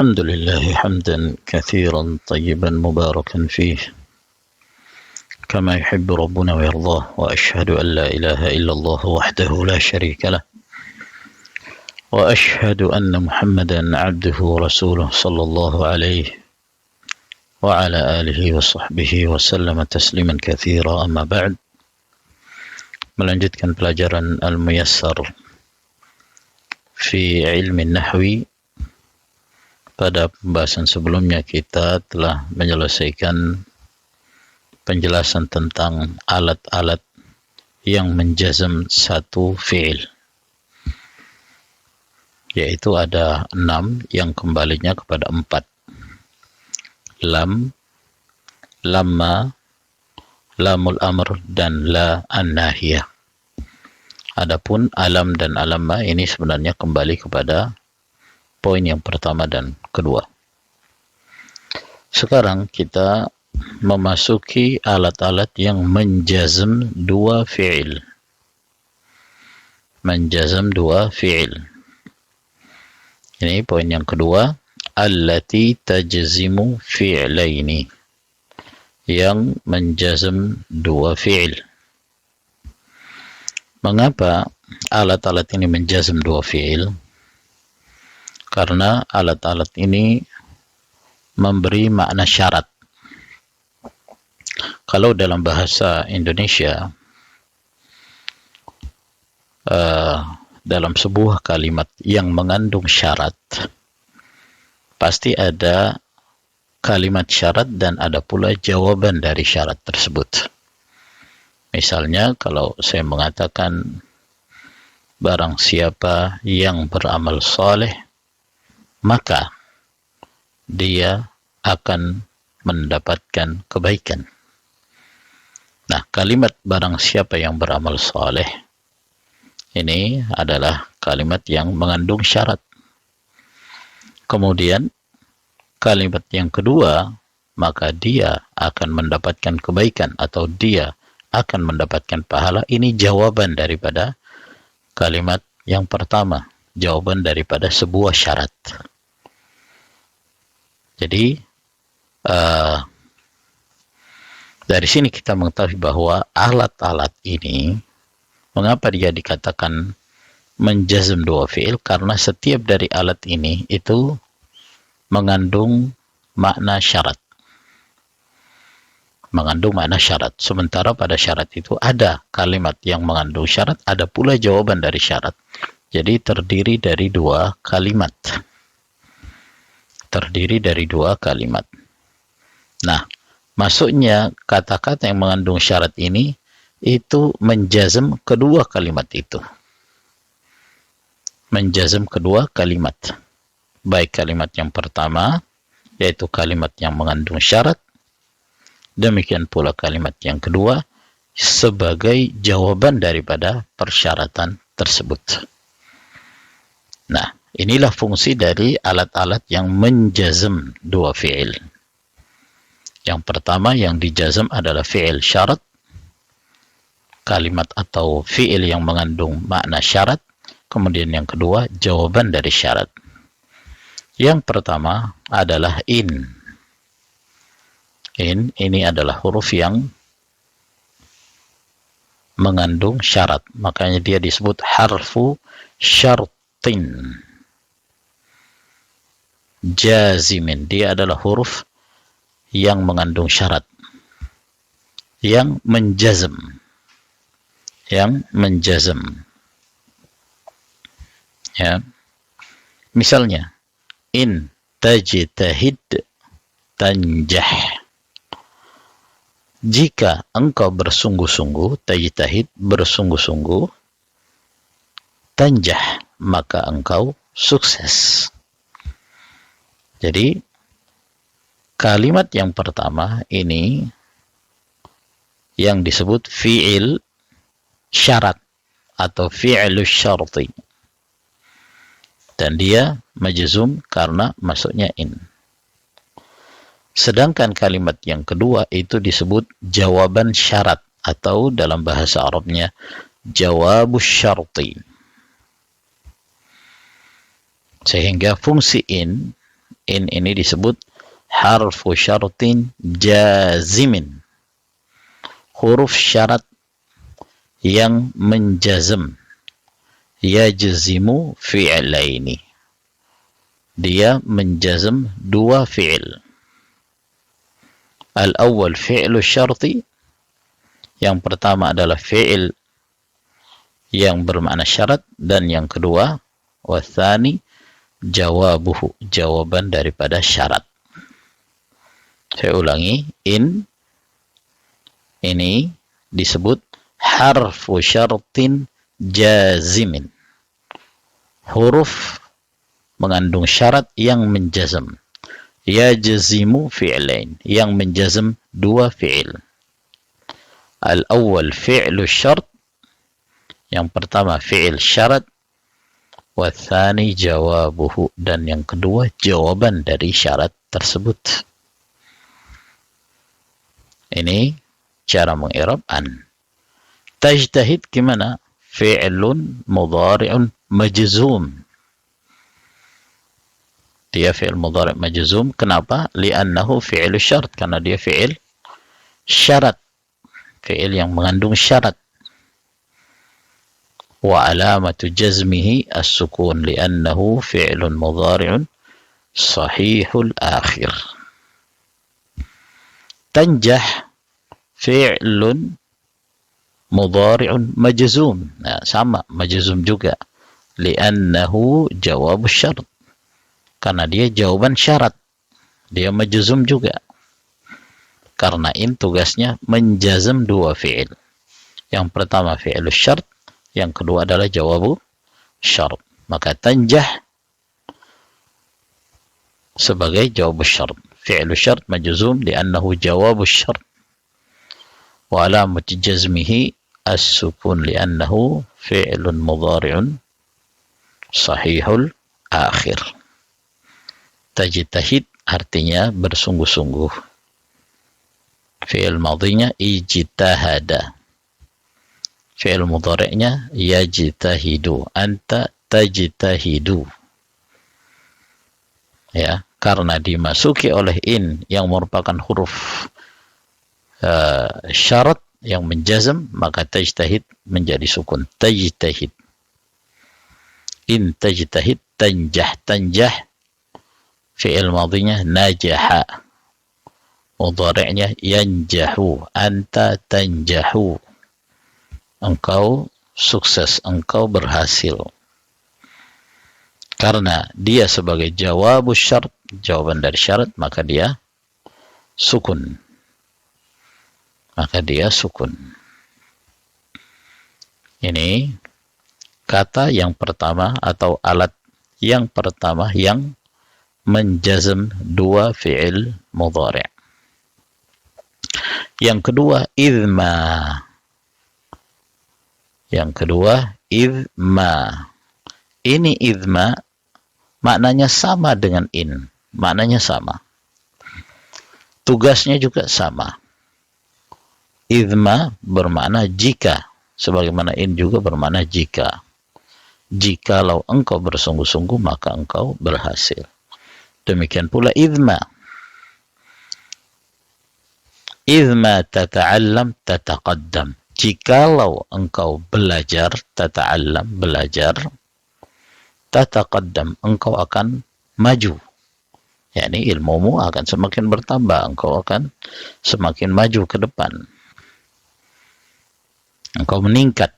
الحمد لله حمدا كثيرا طيبا مباركا فيه كما يحب ربنا ويرضاه، وأشهد أن لا إله إلا الله وحده لا شريك له، وأشهد أن محمدا عبده ورسوله صلى الله عليه وعلى آله وصحبه وسلم تسليما كثيرا. أما بعد, melanjutkan pelajaran Al-Muyassar fi ilmi nahwi. Pada pembahasan sebelumnya kita telah menyelesaikan penjelasan tentang alat-alat yang menjazm satu fi'il, yaitu ada 6 yang kembalinya kepada 4. Lam, lamma, lamul amr, dan la an-nahiyah. Adapun alam dan alamma ini sebenarnya kembali kepada poin yang pertama dan kedua. Sekarang kita memasuki alat-alat yang menjazm dua fi'il. Menjazm dua fi'il. Ini poin yang kedua. Allati tajzimu fi'laini. Yang menjazm dua fi'il. Mengapa alat-alat ini menjazm dua fi'il? Karena alat-alat ini memberi makna syarat. Kalau dalam bahasa Indonesia, dalam sebuah kalimat yang mengandung syarat, pasti ada kalimat syarat dan ada pula jawaban dari syarat tersebut. Misalnya kalau saya mengatakan barang siapa yang beramal saleh, maka dia akan mendapatkan kebaikan. Nah, kalimat barang siapa yang beramal saleh ini adalah kalimat yang mengandung syarat. Kemudian kalimat yang kedua, maka dia akan mendapatkan kebaikan atau dia akan mendapatkan pahala. Ini jawaban daripada kalimat yang pertama, jawaban daripada sebuah syarat. Jadi dari sini kita mengetahui bahwa alat-alat ini, mengapa dia dikatakan menjazm dua fi'il? Karena setiap dari alat ini itu mengandung makna syarat. Mengandung makna syarat. Sementara pada syarat itu ada kalimat yang mengandung syarat, ada pula jawaban dari syarat. Jadi terdiri dari dua kalimat. Terdiri dari dua kalimat. Nah, masuknya kata-kata yang mengandung syarat ini itu menjazm kedua kalimat itu. Menjazm kedua kalimat. Baik kalimat yang pertama, yaitu kalimat yang mengandung syarat, demikian pula kalimat yang kedua sebagai jawaban daripada persyaratan tersebut. Nah, inilah fungsi dari alat-alat yang menjazm dua fi'il. Yang pertama yang dijazm adalah fi'il syarat, kalimat atau fi'il yang mengandung makna syarat. Kemudian yang kedua, jawaban dari syarat. Yang pertama adalah in. In, ini adalah huruf yang mengandung syarat. Makanya dia disebut harfu syartin. Jazimin, dia adalah huruf yang mengandung syarat, yang menjazm, ya. Misalnya, in tajtahid tanjah. Jika engkau bersungguh-sungguh, tajtahid bersungguh-sungguh, tanjah maka engkau sukses. Jadi kalimat yang pertama ini yang disebut fi'il syarat atau fi'ilus syarti. Dan dia majzum karena masuknya in. Sedangkan kalimat yang kedua itu disebut jawaban syarat atau dalam bahasa Arabnya jawabus syarti. Sehingga fungsi in In ini disebut harfu syartin jazimin. Huruf syarat yang menjazm. Yajzimu fi'laini. Dia menjazm dua fi'il. Al-awwal fi'lu syarti. Yang pertama adalah fi'il yang bermakna syarat, dan yang kedua wathani jawabuhu, jawaban daripada syarat. Saya ulangi, in ini disebut harfu syartin jazimin, huruf mengandung syarat yang menjazm. Yajzimu fi'lain, yang menjazm dua fi'il. Al-awwal fi'lu syart, yang pertama fi'il syarat, wathani jawabuhu, dan yang kedua jawaban dari syarat tersebut. Ini cara meng'irab an. Tajtahid gimana? Fi'lun mudhari'un majzum. Dia fi'il mudhari' majzum. Kenapa? Li'annahu fi'il syarat, karena dia fi'il syarat, fi'il yang mengandung syarat. Wa alamatu jazmihi as-sukun li'annahu fi'lun mudhari'un sahihul akhir. Tanjah fi'lun mudhari'un majzum. Nah, sama, majzum juga. Li'annahu jawab syarat, karena dia jawaban syarat. Dia majzum juga. Karena in tugasnya menjazm dua fi'il. Yang pertama fi'il syarat, yang kedua adalah jawabu syarat. Maka tanjah sebagai jawabu syarat. Fi'il syarat majzum li'annahu jawabu syarat. Wa alamati jazmihi as-sukun li'annahu fi'lun mudhari'un sahihul akhir. Tajtahid artinya bersungguh-sungguh. Fi'il madhinya ijtahada. Fi'il mudhari'nya yajtahidu. Anta tajtahidu. Ya, karena dimasuki oleh in yang merupakan huruf syarat yang menjazm, maka tajtahid menjadi sukun. Tajtahid. In tajtahid tanjah. Tanjah fi'il madhinya najaha. Mudhari'nya yanjahu. Anta tanjahu. Engkau sukses, engkau berhasil. Karena dia sebagai jawabu syarat, jawaban dari syarat, maka dia sukun. Maka dia sukun. Ini kata yang pertama atau alat yang pertama yang menjazm dua fi'il mudhari'. Yang kedua, idhma. Yang kedua, idhma. Ini idhma maknanya sama dengan in. Maknanya sama. Tugasnya juga sama. Idhma bermakna jika. Sebagaimana in juga bermakna jika. Jikalau engkau bersungguh-sungguh, maka engkau berhasil. Demikian pula idhma. Idhma tata'allam tataqaddam. Jikalau engkau belajar, tata'allam, belajar, tataqaddam, engkau akan maju. yakni ilmumu akan semakin bertambah, engkau akan semakin maju ke depan. Engkau meningkat.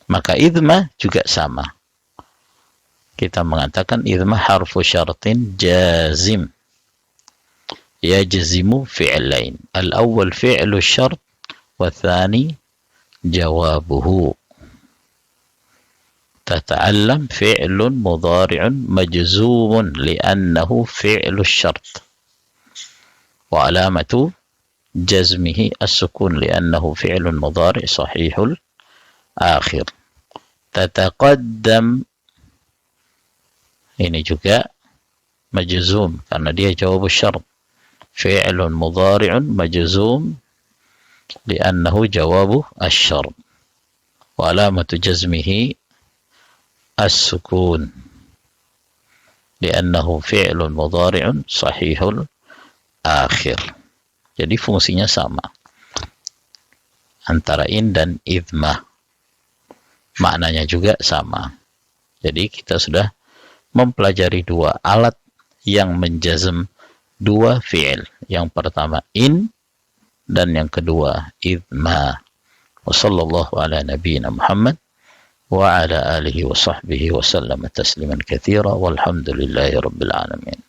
Maka idhma juga sama. Kita mengatakan idhma harfu syaratin jazim. Yajzimu fi'lain. Al-awwal fi'lu syart والثاني جوابه. تتعلم فعل مضارع مجزوم لأنه فعل الشرط وعلامة جزمه السكون لأنه فعل مضارع صحيح الآخر. تتقدم ini juga majzum karena dia jawab syarat. Fi'lun mudhari'un majzum li'annahu jawabu asy-syart. Wa alamatu jazmihi as-sukun. li'annahu fi'lun mudhari'un sahihul akhir. Jadi fungsinya sama antara in dan idmah, maknanya juga sama. Jadi kita sudah mempelajari dua alat yang menjazm dua fi'il. Yang pertama in, dan yang kedua idmah. Wa sallallahu ala nabiyyina Muhammad wa ala alihi wa sahbihi wa sallama tasliman katsira walhamdulillahi rabbil alamin.